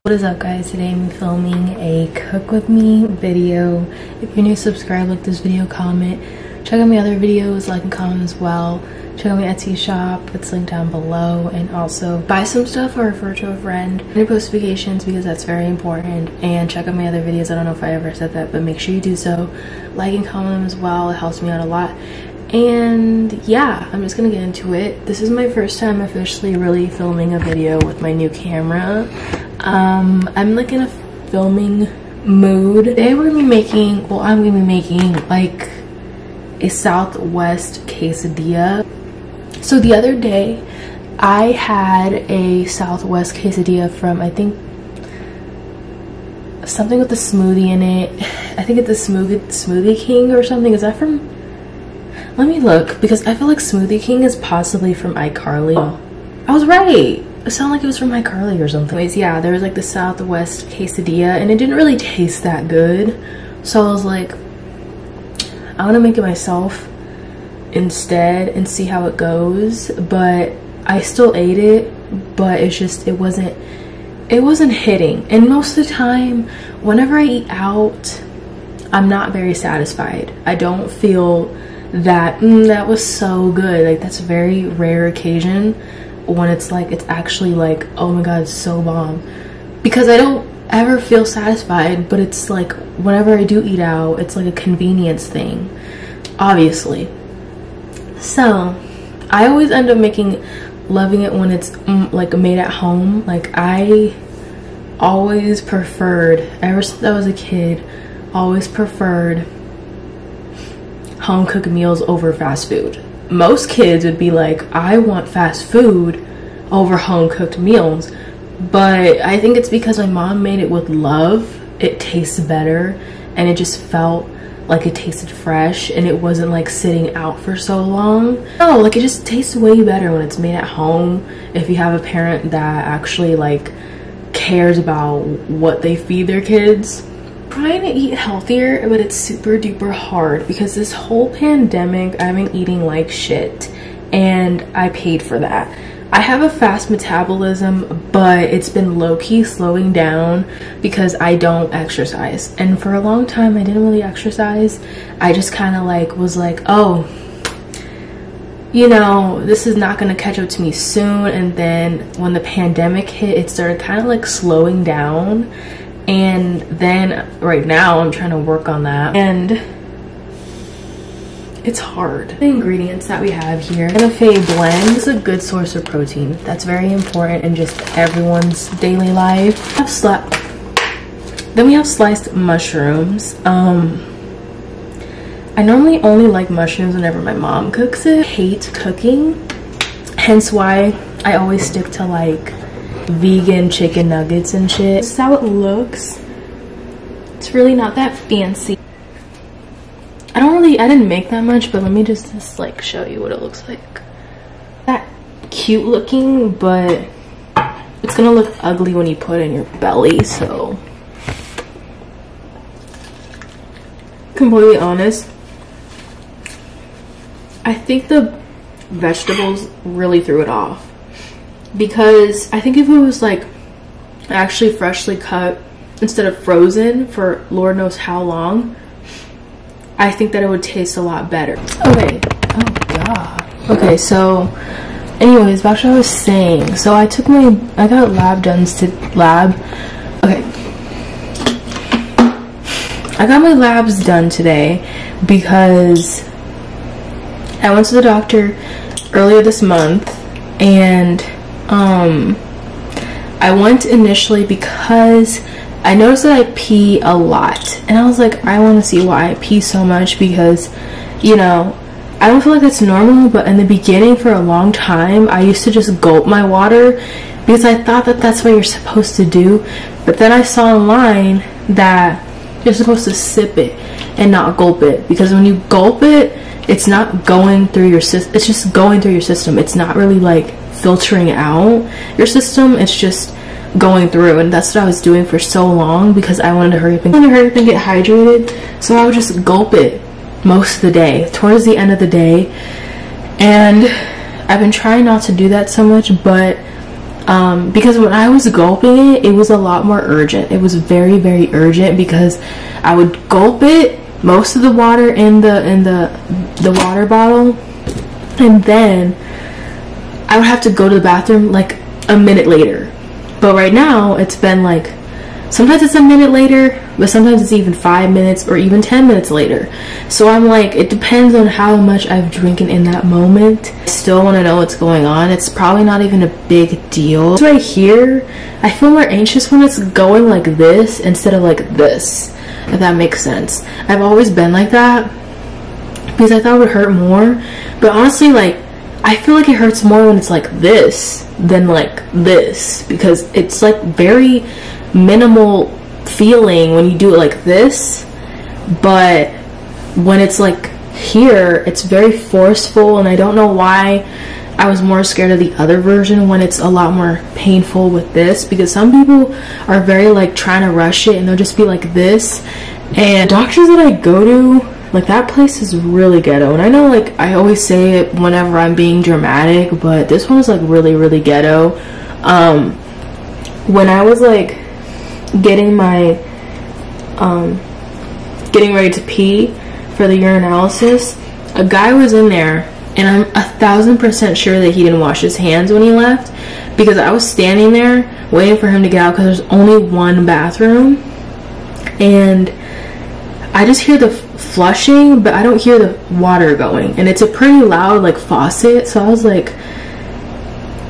What is up, guys? Today I'm filming a cook with me video. If you're new, subscribe, like this video, comment. Check out my other videos, like and comment as well. Check out my Etsy shop, it's linked down below. And also buy some stuff or refer to a friend. And post notifications because that's very important. And check out my other videos. I don't know if I ever said that, but make sure you do so. Like and comment them as well. It helps me out a lot. And yeah, I'm just gonna get into it. This is my first time officially really filming a video with my new camera. I'm like in a filming mood. Today we're gonna be making, well, I'm gonna be making like a Southwest quesadilla. So the other day I had a Southwest quesadilla from, I think, something with the smoothie in it. I think it's the Smoothie King or something. Is that from, let me look, because I feel like Smoothie King is possibly from iCarly. I was right. It sounded like it was from iCarly or something. Anyways, yeah, there was like the Southwest quesadilla and it didn't really taste that good. So I was like, I want to make it myself instead and see how it goes. But I still ate it, but it's just, it wasn't hitting. And most of the time, whenever I eat out, I'm not very satisfied. I don't feel that, that was so good. Like, that's a very rare occasion when it's like, it's actually like, oh my god, it's so bomb. Because I don't ever feel satisfied, but it's like, whenever I do eat out, it's like a convenience thing, obviously. So I always end up loving it when it's like made at home. Like, I always preferred, ever since I was a kid, always preferred home cooked meals over fast food. Most kids would be like, I want fast food over home cooked meals, but I think it's because my mom made it with love. It tastes better and it just felt like it tasted fresh and it wasn't like sitting out for so long. No, like, it just tastes way better when it's made at home. If you have a parent that actually like cares about what they feed their kids. Trying to eat healthier, but it's super duper hard because this whole pandemic I've been eating like shit and I paid for that. I have a fast metabolism, but it's been low-key slowing down because I don't exercise. And for a long time I didn't really exercise. I just kind of like was like, oh, you know, this is not gonna catch up to me soon. And then when the pandemic hit, it started kind of like slowing down. And then right now I'm trying to work on that and it's hard. The ingredients that we have here, McCafe blend is a good source of protein. That's very important in just everyone's daily life. Then we have sliced mushrooms. I normally only like mushrooms whenever my mom cooks it. I hate cooking, hence why I always stick to like vegan chicken nuggets and shit. This is how it looks. It's really not that fancy. I didn't make that much, but let me just like show you what it looks like. That cute looking, but it's gonna look ugly when you put it in your belly. So completely honest, I think the vegetables really threw it off. Because I think if it was like actually freshly cut instead of frozen for Lord knows how long, I think that it would taste a lot better. Okay, oh god. Okay, so anyways, back to what I was saying. So I got lab done to lab. Okay. I got my labs done today because I went to the doctor earlier this month and I went initially because I noticed that I pee a lot and I was like, I want to see why I pee so much because, you know, I don't feel like that's normal, but in the beginning for a long time I used to just gulp my water because I thought that that's what you're supposed to do. But then I saw online that you're supposed to sip it and not gulp it, because when you gulp it, it's not going through your system, it's just going through your system. It's not really like filtering out your system, it's just going through. And that's what I was doing for so long because I wanted to hurry up and get hydrated. So I would just gulp it most of the day, towards the end of the day. And I've been trying not to do that so much, but because when I was gulping it, it was a lot more urgent. It was very, very urgent because I would gulp it, most of the water in the water bottle, and then I would have to go to the bathroom like a minute later. But right now it's been like, sometimes it's a minute later, but sometimes it's even 5 minutes or even 10 minutes later. So I'm like, it depends on how much I've drinking in that moment. I still want to know what's going on. It's probably not even a big deal. It's right here. I feel more anxious when it's going like this instead of like this, if that makes sense. I've always been like that because I thought it would hurt more. But honestly, like, I feel like it hurts more when it's like this than like this, because it's like very minimal feeling when you do it like this, but when it's like here, it's very forceful. And I don't know why I was more scared of the other version when it's a lot more painful with this, because some people are very like trying to rush it and they'll just be like this. And doctors that I go to, like, that place is really ghetto. And I know, like, I always say it whenever I'm being dramatic, but this one is like really, really ghetto. When I was like getting my getting ready to pee for the urinalysis, a guy was in there, and I'm 1000% sure that he didn't wash his hands when he left, because I was standing there waiting for him to get out because there's only one bathroom, and I just hear the flushing, but I don't hear the water going, and it's a pretty loud like faucet. So I was like,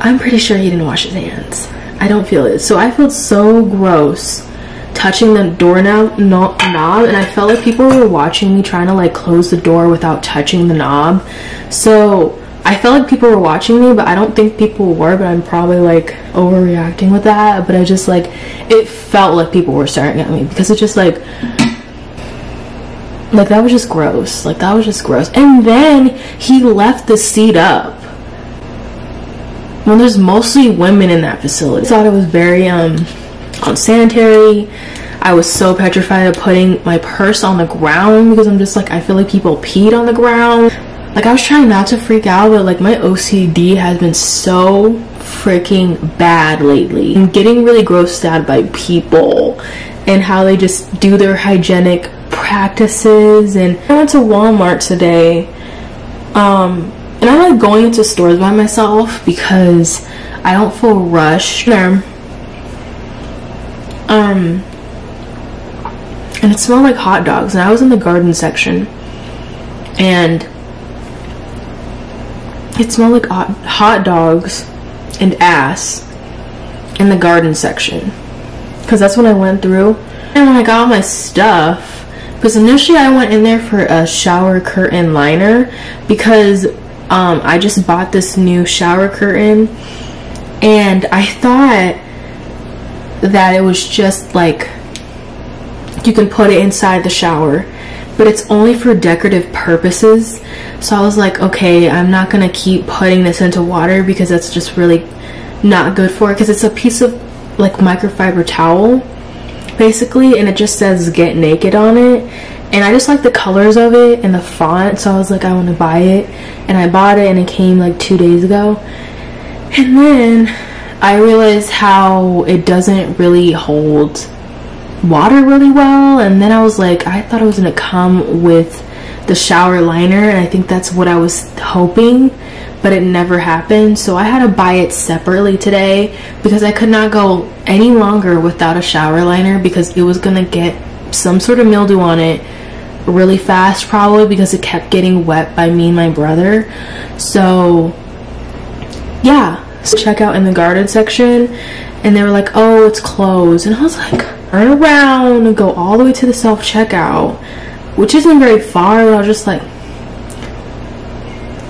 I'm pretty sure he didn't wash his hands. I don't feel it. So I felt so gross touching the doorknob, and I felt like people were watching me trying to like close the door without touching the knob. So I felt like people were watching me, but I don't think people were, but I'm probably like overreacting with that. But I just like, it felt like people were staring at me, because it's just like that was just gross. Like, that was just gross. And then he left the seat up when there's mostly women in that facility. I thought it was very unsanitary. I was so petrified of putting my purse on the ground, because I'm just like, I feel like people peed on the ground. Like, I was trying not to freak out, but like my OCD has been so freaking bad lately. I'm getting really grossed out by people and how they just do their hygienic practices. And I went to Walmart today, and I like going into stores by myself because I don't feel rushed there. And it smelled like hot dogs, and I was in the garden section, and it smelled like hot dogs and ass in the garden section, because that's when I went through. And when I got all my stuff, because initially I went in there for a shower curtain liner, because I just bought this new shower curtain, and I thought that it was just like you can put it inside the shower, but it's only for decorative purposes. So I was like, okay, I'm not gonna keep putting this into water, because that's just really not good for it, because it's a piece of like microfiber towel basically, and it just says "get naked" on it, and I just like the colors of it and the font, so I was like, I want to buy it, and I bought it, and it came like 2 days ago. And then I realized how it doesn't really hold water really well, and then I was like, I thought it was gonna come with the shower liner, and I think that's what I was hoping, but it never happened. So I had to buy it separately today, because I could not go any longer without a shower liner, because it was gonna get some sort of mildew on it really fast, probably because it kept getting wet by me and my brother. So yeah, so check out in the garden section, and they were like, oh, it's closed, and I was like, turn around and go all the way to the self-checkout, which isn't very far. But I was just like,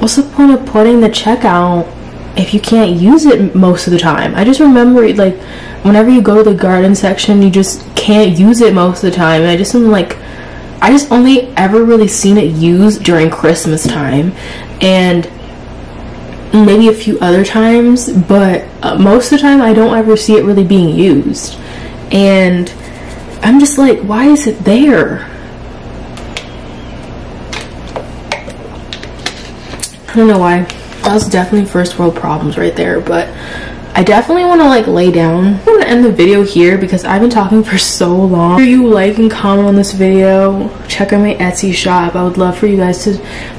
what's the point of putting the checkout if you can't use it most of the time? I just remember, like, whenever you go to the garden section, you just can't use it most of the time. And I just am like, I just only ever really seen it used during Christmas time, and maybe a few other times, but most of the time I don't ever see it really being used. And I'm just like, why is it there? I don't know why. That's definitely first world problems right there, but I definitely want to like lay down. I'm going to end the video here because I've been talking for so long. Make sure you like and comment on this video. Check out my Etsy shop. I would love for you guys to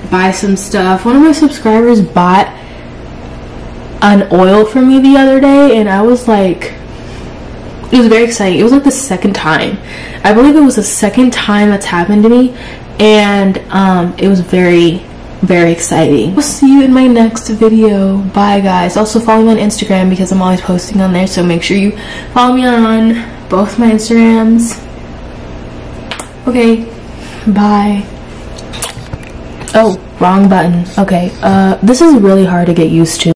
buy some stuff. One of my subscribers bought an oil for me the other day, and I was like, it was very exciting. It was like the second time. I believe it was the second time that's happened to me, and it was very exciting. We'll see you in my next video. Bye guys. Also follow me on Instagram because I'm always posting on there, so make sure you follow me on both my Instagrams. Okay, bye. Oh, wrong button. Okay, this is really hard to get used to.